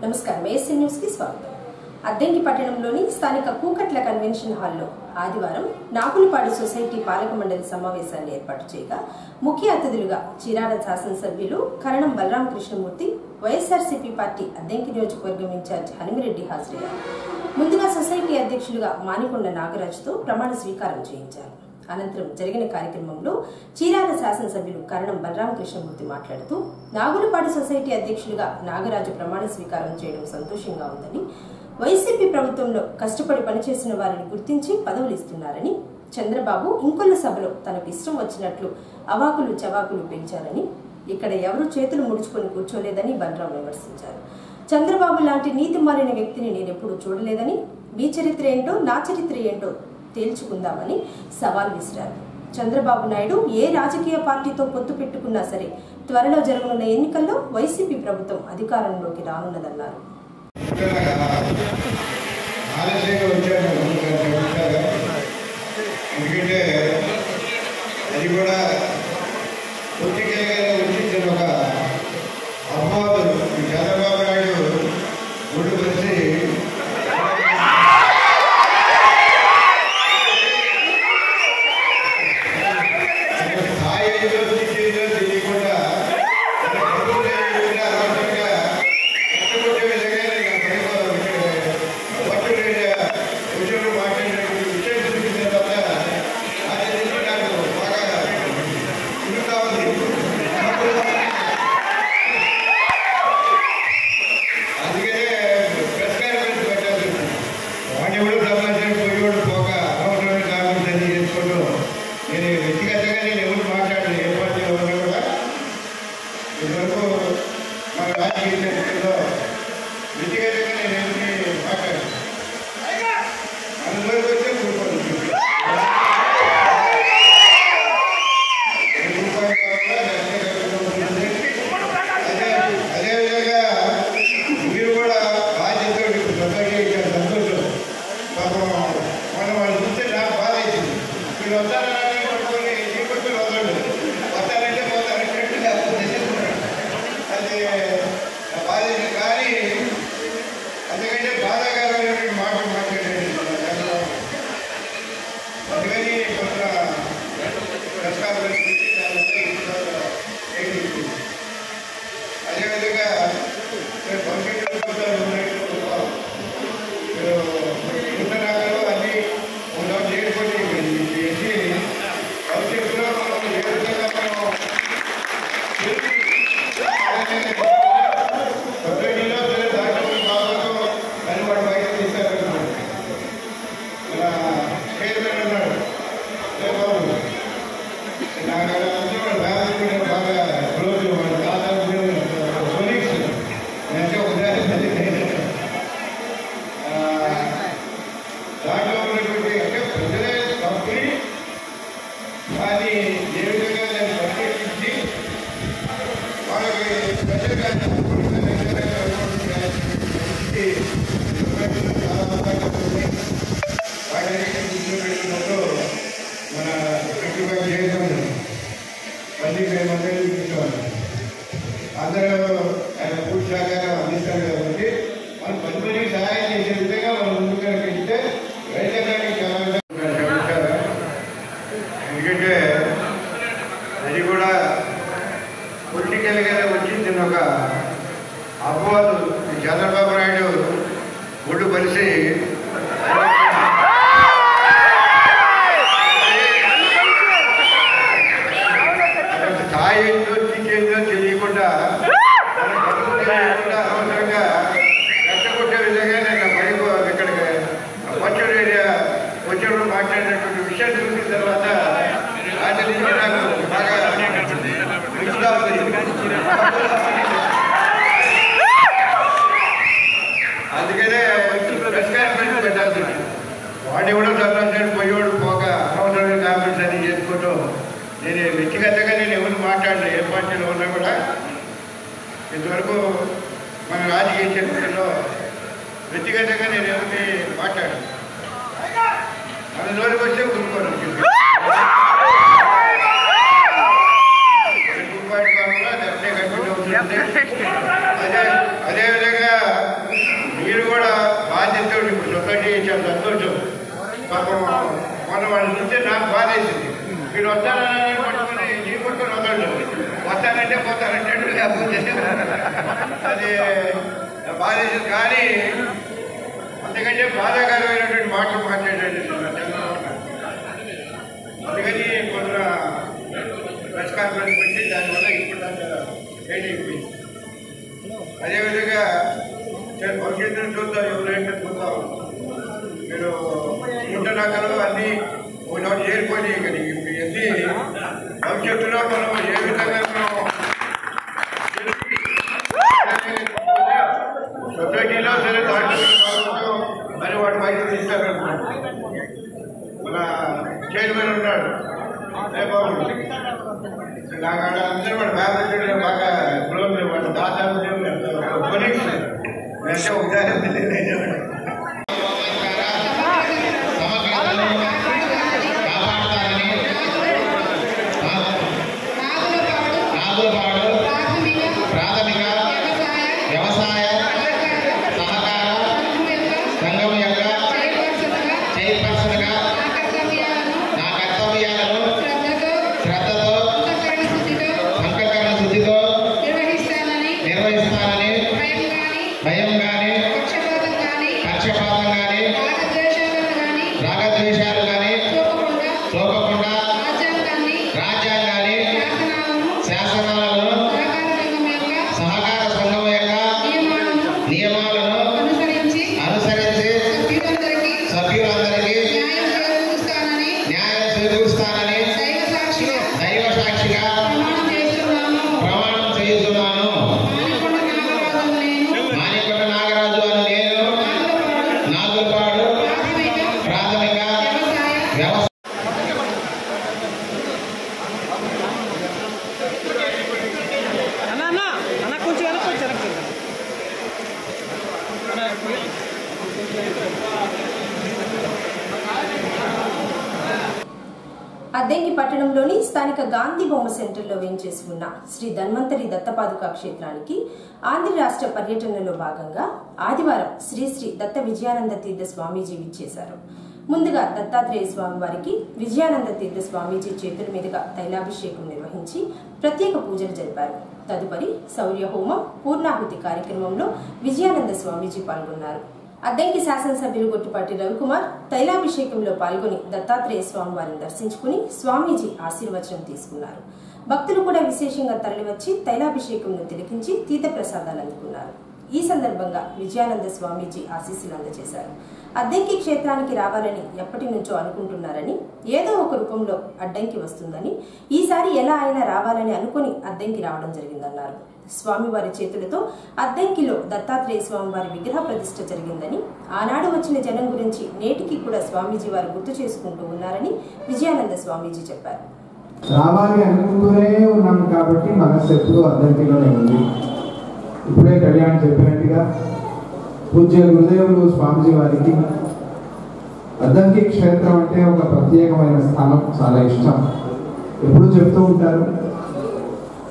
నమస్కారం ASC news కి స్వాగతం. అద్దంకి పట్టణంలోని స్థానిక కూకట్ల కన్వెన్షన్ హాల్లో ఆదివారం నాగులపాడు సొసైటీ పాలక మండలి సమావేశాన్ని ఏర్పాటు చేయగా ముఖ్య అతిథులుగా చీరాల శాసనసభ్యులు కరణం బలరామ కృష్ణమూర్తి, వైఎస్ఆర్సీపీ పార్టీ అద్దంకి నియోజకవర్గం ఇన్ఛార్జ్ హనుమిరెడ్డి హాజరయ్యారు. ముందుగా సొసైటీ అధ్యక్షులుగా మానికొండ నాగరాజుతో ప్రమాణ స్వీకారం చేయించారు. అనంతరం జరిగిన కార్యక్రమంలో చీరాల శాసనసభ్యులు కరణం బలరామ కృష్ణమూర్తి మాట్లాడుతూ నాగులపాడు సొసైటీ అధ్యక్షులుగా నాగరాజు ప్రమాణ స్వీకారం చేయడం సంతోషంగా ఉందని, వైసీపీ ప్రభుత్వంలో కష్టపడి పనిచేసిన వారిని గుర్తించి పదవులు ఇస్తున్నారని, చంద్రబాబు ఇంకొల్ల సభలో తనకు ఇష్టం వచ్చినట్లు అవాకులు చవాకులు పెంచారని, ఇక్కడ ఎవరూ చేతులు ముడుచుకొని కూర్చోలేదని బలరాం విమర్శించారు. చంద్రబాబు లాంటి నీతి మాలిన వ్యక్తిని నేనెప్పుడు చూడలేదని, మీ చరిత్ర ఏంటో నా చరిత్ర ఏంటో తేల్చుకుందామని సవాల్ విసిరారు. చంద్రబాబు నాయుడు ఏ రాజకీయ పార్టీతో పొత్తు పెట్టుకున్నా సరే త్వరలో జరగనున్న ఎన్నికల్లో వైసీపీ ప్రభుత్వం అధికారంలోకి రానున్నదన్నారు. అందరూ ఆయన పూర్తి సహకారం అందిస్తారు కాబట్టి మనం పది మందికి సహాయం చేసే విధంగా మనం ముందుకు వెళ్తే రైతాంగానికి చాలా ఎందుకంటే అది కూడా పొలిటికల్గా వచ్చింది ఒక అపవాదు. చంద్రబాబు నాయుడు ఒడ్డు కలిసి స్థాయి తెలియకుండా అనవసరంగా కష్టపడే విధంగా నేను పడిపో ఇక్కడికి పచ్చడి ఏరియా వచ్చేప్పుడు మాట్లాడినటువంటి విషయం చూసిన తర్వాత ఆచరించి నాకు బాగా అందుకనే ప్రెస్ కాన్ఫరెన్స్ పెట్టాల్సి వాడు ఎవడో చదువు పోయేవాడు పోక అనవసరమైన కాన్ఫరెన్స్ అది చేసుకుంటూ నేను వ్యక్తిగతంగా ఎవరు మాట్లాడలేదు. ఏ పార్టీలో ఉన్నా కూడా ఇంతవరకు మన రాజకీయ చరిత్రలో వ్యక్తిగతంగా నేను ఎవరిని మాట్లాడాను. మన నోటికి వస్తే ఊరుకోను. అదేవిధంగా బాధ్యతతో ఇప్పుడు సొసైటీ చాలా సంతోషం. పాపం మొన్న వాళ్ళు చూస్తే నాకు బాధ వేసింది. మీరు వస్తారని పట్టుకుని నీ పట్టుకొని వదలడు, వస్తానంటే పోతారంటే లేకపోతే అది బాధ వేసింది. కానీ అందుకంటే బాధాకరమైనటువంటి మాటలు మాట్లాడాడు చంద్రబాబు. అందుకని కొంత ప్రెస్ కాన్ఫరెన్స్ పెట్టి దానివల్ల ఇప్పుడు లేట్ అయిపోయింది. అదేవిధంగా భవిష్యత్తును చూద్దాం, ఎవరైనా చూద్దాం. మీరు ఇంటర్నకలు అన్నీ ఒకటి చేరిపోయి ఇక్కడ ఎన్ని భవిష్యత్తులో మనం ఏ విధంగా సొసైటీలో సరే దాంట్లో అని వాటి బయట తీస్తారనుకో. మన చైర్మన్ ఉన్నాడు బాబు, నాకు అందరూ వాడు ఫ్యామిలీ బాగా క్లోజ్, వాడు దాదాపు అంటే ఉదాహరణ అద్దెంకి పట్టణంలోని స్థానిక గాంధీ బొమ్మ సెంటర్లో వేంచేసి ఉన్న శ్రీ ధన్వంతరి దత్తపాదుకా క్షేత్రానికి ఆంధ్ర రాష్ట్ర పర్యటనలో భాగంగా ఆదివారం శ్రీ శ్రీ దత్త విజయానంద తీర్థ స్వామీజీ విచ్చేశారు. ముందుగా దత్తాత్రేయ స్వామి వారికి విజయానంద తీర్థ స్వామీజీ చేతుల మీదుగా తైలాభిషేకం నిర్వహించి ప్రత్యేక పూజలు జరిపారు. తదుపరి శౌర్య హోమం, పూర్ణాహుతి కార్యక్రమంలో విజయానంద స్వామీజీ పాల్గొన్నారు. అద్దెంకి శాసనసభ్యులు గొట్టిపాటి రవికుమార్ తైలాభిషేకంలో పాల్గొని దత్తాత్రేయ స్వామి వారిని దర్శించుకుని స్వామీజీ ఆశీర్వచనం తీసుకున్నారు. భక్తులు కూడా విశేషంగా తరలివచ్చి తైలాభిషేకంను తిలకించి తీర్థప్రసాదాలు అందుకున్నారు. ఈ సందర్భంగా విజయానంద స్వామీజీ ఆశీస్సులు అందజేశారు. అద్దెంకి క్షేత్రానికి రావాలని ఎప్పటి నుంచో అనుకుంటున్నారని, ఏదో ఒక రూపంలో అడ్డంకి వస్తుందని, ఈసారి ఎలా అయినా రావాలని అనుకుని అద్దెంకి రావడం జరిగిందన్నారు. స్వామివారి చేతులతో అద్దెంకిలో దత్తాత్రేయ స్వామివారి విగ్రహ ప్రతిష్ఠ జరిగిందని, ఆనాడు వచ్చిన జనం గురించి నేటికి కూడా స్వామీజీ వారు గుర్తు చేసుకుంటూ ఉన్నారని విజయానంద స్వామీజీ చెప్పారు. రావాలి అనుకుంటూనే ఉన్నాం కాబట్టి మనస్సు ఎప్పుడు అద్దెంకిలోనే ఉంది. ఇప్పుడే కళ్యాణ్ చెప్పినట్టుగా పూజ్య గురుదేవులు స్వామీజీ వారికి అద్దంకి క్షేత్రం అంటే ఒక ప్రత్యేకమైన స్థానం, చాలా ఇష్టం. ఎప్పుడు చెప్తూ ఉంటారు.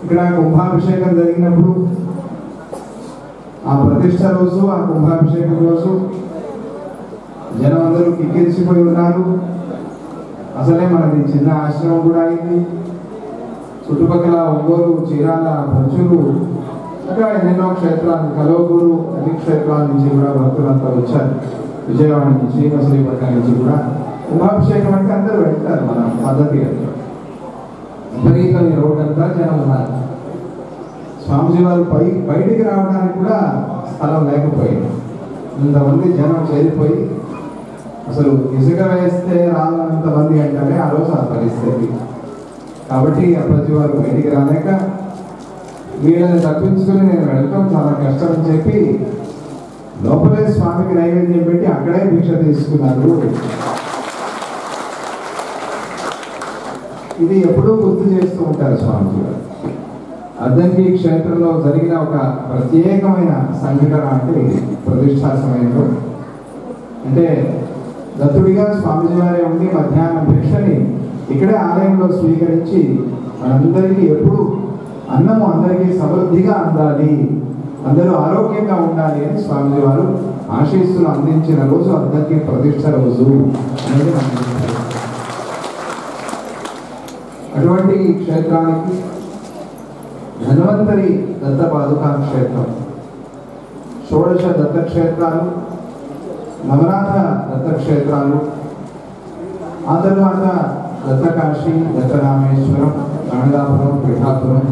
ఇక్కడ కుంభాభిషేకం జరిగినప్పుడు ఆ ప్రతిష్ట రోజు, ఆ కుంభాభిషేకం రోజు జనం అందరూ కిక్కిరిసిపోయి ఉన్నారు. అసలే మనది చిన్న ఆశ్రమం కూడా అయింది. చుట్టుపక్కల ఒంగోలు, చీరాల, భంచులు, ఇంకా ఎన్నెన్నో క్షేత్రాలు, కలవకూరు, అన్ని క్షేత్రాల నుంచి కూడా భక్తులంతా వచ్చారు. విజయవాడ నుంచి, మచిలీపట్నం నుంచి కూడా కుంభాభిషేకం అంటే అందరూ వెళ్తారు. మన పద్ధతిగా విపరీతమైన రోడ్ అంతా జనం ఉన్నారు. స్వామిజీ వారు బయటికి రావడానికి కూడా స్థలం లేకపోయింది. ఇంతమంది జనం చేరిపోయి అసలు ఇసుక వేస్తే రానంత మంది అంటారే ఆ రోజు ఆ పరిస్థితి. కాబట్టి అప్పాజీ వారు బయటికి రాలేక వీళ్ళని తప్పించుకుని నేను వెళ్ళటం చాలా కష్టం అని చెప్పి లోపలే స్వామికి నైవేద్యం పెట్టి అక్కడే భిక్ష తీసుకున్నారు. ఇది ఎప్పుడూ గుర్తు చేస్తూ ఉంటారు స్వామిజీ గారు. అద్దంకి క్షేత్రంలో జరిగిన ఒక ప్రత్యేకమైన సంఘటన అంటే ప్రతిష్టా సమయంలో, అంటే దత్తుడిగా స్వామిజీ వారే ఉండి మధ్యాహ్నం భిక్షని ఇక్కడే ఆలయంలో స్వీకరించి మనందరికీ ఎప్పుడు అన్నము అందరికీ సమృద్ధిగా అందాలి, అందరూ ఆరోగ్యంగా ఉండాలి అని స్వామిజీ వారు ఆశీస్సులు అందించిన రోజు అద్దంకి ప్రతిష్ట రోజు అనేది మనకు అటువంటి క్షేత్రానికి ధన్వంతరి దత్త పాదుకా క్షేత్రం, షోడశ దత్తక్షేత్రాలు, నవనాథ దత్తక్షేత్రాలు, ఆ తర్వాత దత్తకాశి, దత్తరామేశ్వరం, గణగాపురం, పిఠాపురం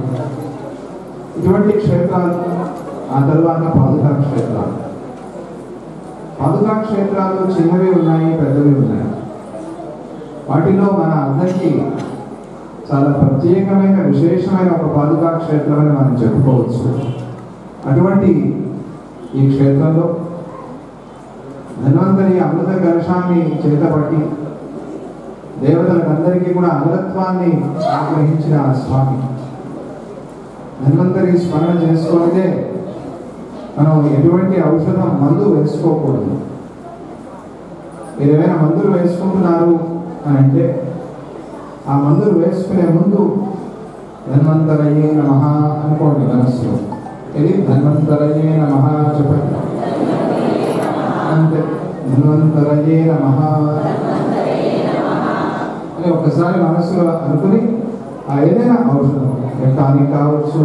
ఇటువంటి క్షేత్రాలు, ఆ తర్వాత పాదుకా క్షేత్రాలు. పాదుకా క్షేత్రాలు చిన్నవి ఉన్నాయి, పెద్దవి ఉన్నాయి. వాటిలో మన అందరికీ చాలా ప్రత్యేకమైన విశేషమైన ఒక పాదుకా క్షేత్రం అని మనం చెప్పుకోవచ్చు. అటువంటి ఈ క్షేత్రంలో ధన్వంతరి అమృత కలశాన్ని చేతపట్టి దేవతలందరికీ కూడా అమరత్వాన్ని ఆగ్రహించిన స్వామి. ధన్వంతరి స్మరణ చేసుకుంటే మనం ఎటువంటి ఔషధం మందు వేసుకోకూడదు. మీరు ఏమైనా మందులు వేసుకుంటున్నారు అని అంటే ఆ మందులు వేసుకునే ముందు ధన్వంతరయే నమః అనుకోండి మనస్సులో. ఇది ధన్వంతరయే నమః చెప్పండి. అంతే, ధన్వంతరయే నమః అని ఒక్కసారి మనస్సులో అనుకుని ఆ ఏదైనా ఔషధం, టానిక్ కావచ్చు,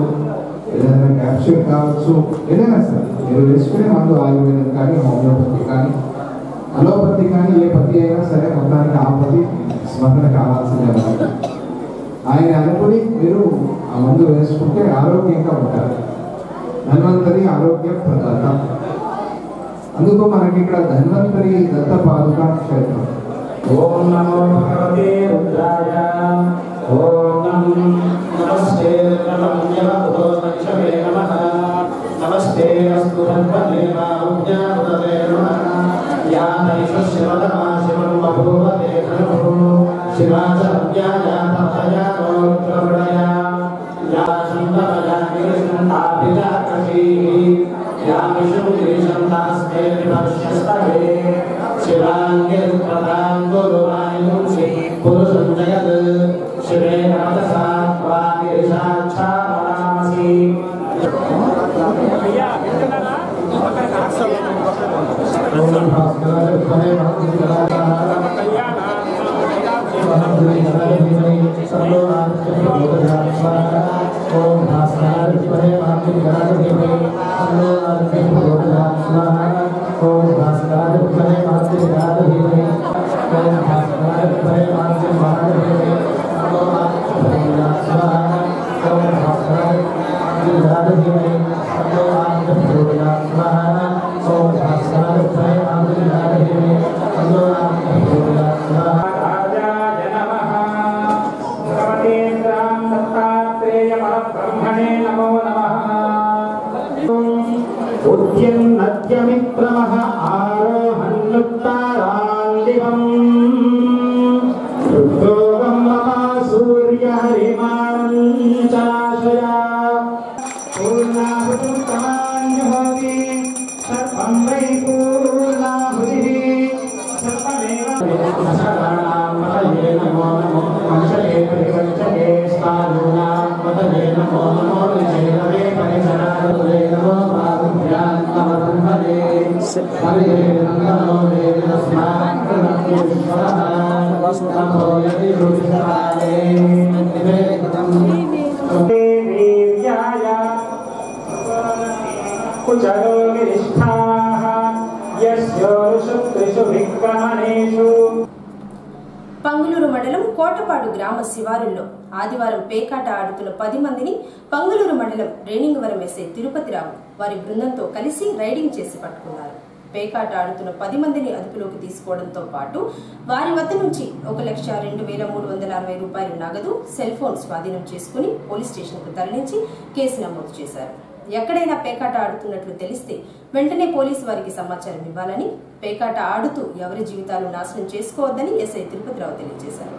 ఏదైనా క్యాప్సూల్ కావచ్చు, ఏదైనా సరే మీరు వేసుకునే మందు ఆయుర్వేదం కానీ, హోమియోపతి కానీ, అలోపతి కానీ, ఏ పతి అయినా సరే మొత్తానికి ఆ పతి స్మరణ కావాల్సిందే. ఆయన అనుకుని మీరు ఆ మందు వేసుకుంటే ఆరోగ్యంగా ఉంటారు. ధన్వంతరి ఆరోగ్య ప్రదాత. అందుకు మనకి ఇక్కడ ధన్వంతరి దత్త పాదుకా క్షేత్రం. ఓం నమో భగవతే రుద్రాయ. ఓం నమస్తే నమః లక్ష్మీ నమః. నమస్తే అస్తు ధన్వదేవాజ్ఞాపదే నమః. యా నైషు శివతమా శివం బభూవతే ఖలు. శివాచర్యాయా తపయా గోత్రవడయా. యా సంతమయా నిరుష్ణాభిజాకషీ. యా విష్ణుగిరిశంతాస్తే విభక్ష్యస్తవే. శివాంగే ప్రదాంగురువాయుంసి పురుషం జగత్. శివే నమతసా త్వాగిరిసాక్షాత్మసి. ఓం భాస్కరాయ విద్మహే ఓం భాస్కరాయ విద్మహే ఓం భాస్కరాయ విద్మహే ఉద్యన్నద్యమిత్రమః ఆరోహన్నుత్తారాందివం. రుద్రోగం మమ సూర్యహరిమాంచాశయా. పూర్ణాహుతిం తమాన్యుహోతి సర్వం వై పూర్ణాహుతిః. సర్వమేవ సర్వాణాం పతయే నమో నమో. వంశయే పరివంశయే స్థానూనాం పతయే నమో నమో. విజయవే పరిసరాలే నమో మాధుర్యాన్ నమ బ్రహ్మణే. హరే నమో దేవస్మాన్ ప్రణమ్య విశ్వః. నమో యది రుచిరాలే నివేదితం. దేవ్యాయ కుచలో గిరిష్ఠాః యస్యోషు త్రిషు విక్రమణేషు. పంగులూరు మండలం కోటపాడు గ్రామ శివారుల్లో ఆదివారం పేకాట ఆడుతున్న 10 మందిని పంగులూరు మండలం రేణింగవరం ఎస్ఐ తిరుపతిరావు వారి బృందంతో కలిసి రైడింగ్ చేసి పట్టుకున్నారు. పేకాట ఆడుతున్న 10 మందిని అదుపులోకి తీసుకోవడంతో పాటు వారి వద్ద నుంచి 1,02,360 రూపాయలు నగదు, సెల్ ఫోన్ స్వాధీనం చేసుకుని పోలీస్ స్టేషన్ కు తరలించి కేసు నమోదు చేశారు. ఎక్కడైనా పేకాట ఆడుతున్నట్లు తెలిస్తే వెంటనే పోలీసు వారికి సమాచారం ఇవ్వాలని, పేకాట ఆడుతూ ఎవరి జీవితాలు నాశనం చేసుకోవద్దని ఎస్ఐ తిరుపతిరావు తెలియజేశారు.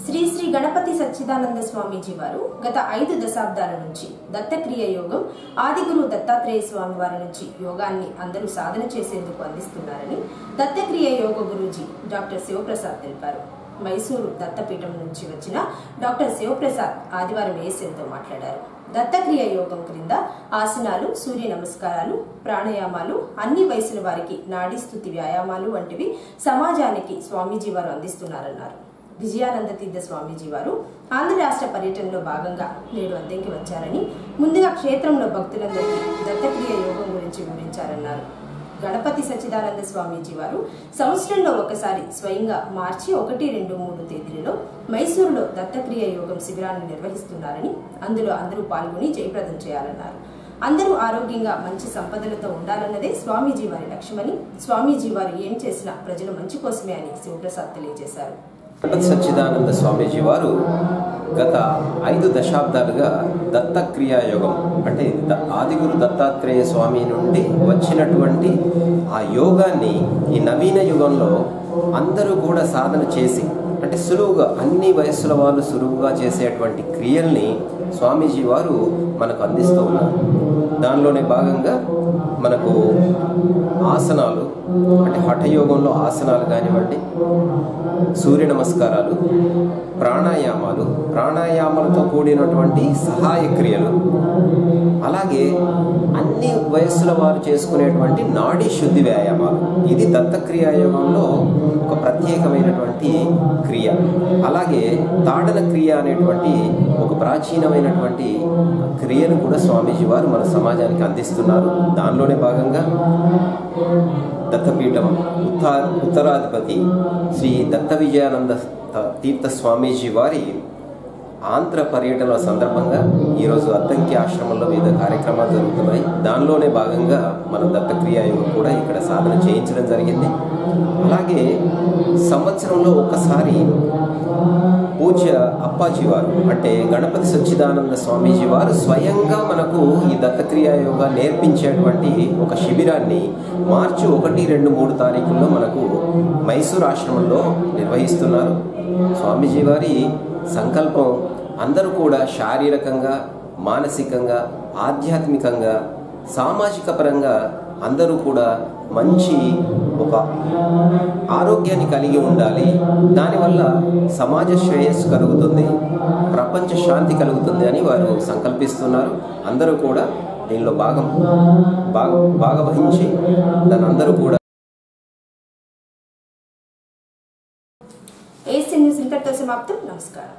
శ్రీ శ్రీ గణపతి సచ్చిదానంద స్వామీజీ వారు గత 5 దశాబ్దాల నుంచి దత్తక్రియ యోగం ఆదిగురు దత్తాత్రేయ స్వామి వారి నుంచి యోగాన్ని అందరూ సాధన చేసేందుకు అందిస్తున్నారని దత్తక్రియ యోగ గురూజీ డాక్టర్ శివప్రసాద్ తెలిపారు. మైసూరు దత్తపీఠం నుంచి వచ్చిన డాక్టర్ శివప్రసాద్ ఆదివారం ఏఎస్ఎన్తో మాట్లాడారు. దత్తక్రియ యోగం క్రింద ఆసనాలు, సూర్య నమస్కారాలు, ప్రాణాయామాలు, అన్ని వయసుల వారికి నాడీ స్తుతి వ్యాయామాలు వంటివి సమాజానికి స్వామీజీ వారు అందిస్తున్నారన్నారు. విజయానంద తీర్థ స్వామీజీ వారు ఆంధ్ర రాష్ట్ర పర్యటనలో భాగంగా నేడు అద్దెంకి వచ్చారని, ముందుగా క్షేత్రంలో భక్తులందరికీ దత్తక్రియ యోగం గురించి వివరించారన్నారు. గణపతి సచ్చిదానంద స్వామీజీ వారు సంవత్సరంలో ఒకసారి స్వయంగా మార్చి 1, 2, 3 తేదీలలో మైసూరులో దత్తక్రియ యోగం శిబిరాన్ని నిర్వహిస్తున్నారని, అందులో అందరూ పాల్గొని జయప్రదం చేయాలన్నారు. అందరూ ఆరోగ్యంగా మంచి సంపదలతో ఉండాలన్నదే స్వామీజీ వారి లక్ష్యమని, స్వామీజీ వారు ఏం చేసినా ప్రజల మంచి కోసమే అని శివప్రసాద్ తెలియజేశారు. గణపతి సచ్చిదానంద స్వామీజీ వారు గత 5 దశాబ్దాలుగా దత్తక్రియా యోగం అంటే ఆదిగురు దత్తాత్రేయ స్వామి నుండి వచ్చినటువంటి ఆ యోగాన్ని ఈ నవీన యుగంలో అందరూ కూడా సాధన చేసి అంటే సులువుగా అన్ని వయస్సుల వాళ్ళు సులువుగా చేసేటువంటి క్రియల్ని స్వామీజీ వారు మనకు అందిస్తూ ఉన్నారు. దానిలోనే భాగంగా మనకు ఆసనాలు అంటే హఠయోగంలో ఆసనాలు కానివ్వండి, సూర్య నమస్కారాలు, ప్రాణాయామాలతో కూడినటువంటి సహాయ క్రియలు, అలాగే అన్ని వయస్సుల వారు చేసుకునేటువంటి నాడీ శుద్ధి వ్యాయామాలు. ఇది దత్తక్రియా యోగంలో ఒక ప్రత్యేకమైనటువంటి క్రియ. అలాగే తాడన క్రియ అనేటువంటి ఒక ప్రాచీనమైనటువంటి క్రియను కూడా స్వామీజీ వారు మన సమాజానికి అందిస్తున్నారు. దానిలోనే భాగంగా దత్తపీఠం ఉత్తరాధిపతి శ్రీ దత్త విజయానంద తీర్థ స్వామీజీ వారి ఆంధ్ర పర్యటన సందర్భంగా ఈరోజు అద్దంకి ఆశ్రమంలో వివిధ కార్యక్రమాలు జరుగుతున్నాయి. దానిలోనే భాగంగా మన దత్తక్రియా యోగం కూడా ఇక్కడ సాధన చేయించడం జరిగింది. అలాగే సంవత్సరంలో ఒకసారి పూజ్య అప్పాజీ వారు అంటే గణపతి సచ్చిదానంద స్వామీజీ వారు స్వయంగా మనకు ఈ దత్తక్రియా యోగా నేర్పించేటువంటి ఒక శిబిరాన్ని మార్చి 1, 2, 3 తారీఖుల్లో మనకు మైసూర్ ఆశ్రమంలో నిర్వహిస్తున్నారు. స్వామీజీ వారి సంకల్పం అందరూ కూడా శారీరకంగా, మానసికంగా, ఆధ్యాత్మికంగా, సామాజిక పరంగా అందరూ కూడా మంచి ఒక ఆరోగ్యాన్ని కలిగి ఉండాలి. దానివల్ల సమాజ శ్రేయస్సు కలుగుతుంది, ప్రపంచ శాంతి కలుగుతుంది అని వారు సంకల్పిస్తున్నారు. అందరూ కూడా దీనిలో భాగవహించి దాని అందరూ కూడా ఏసీ న్యూస్ ఇంతటితో సమాప్తం. నమస్కారం.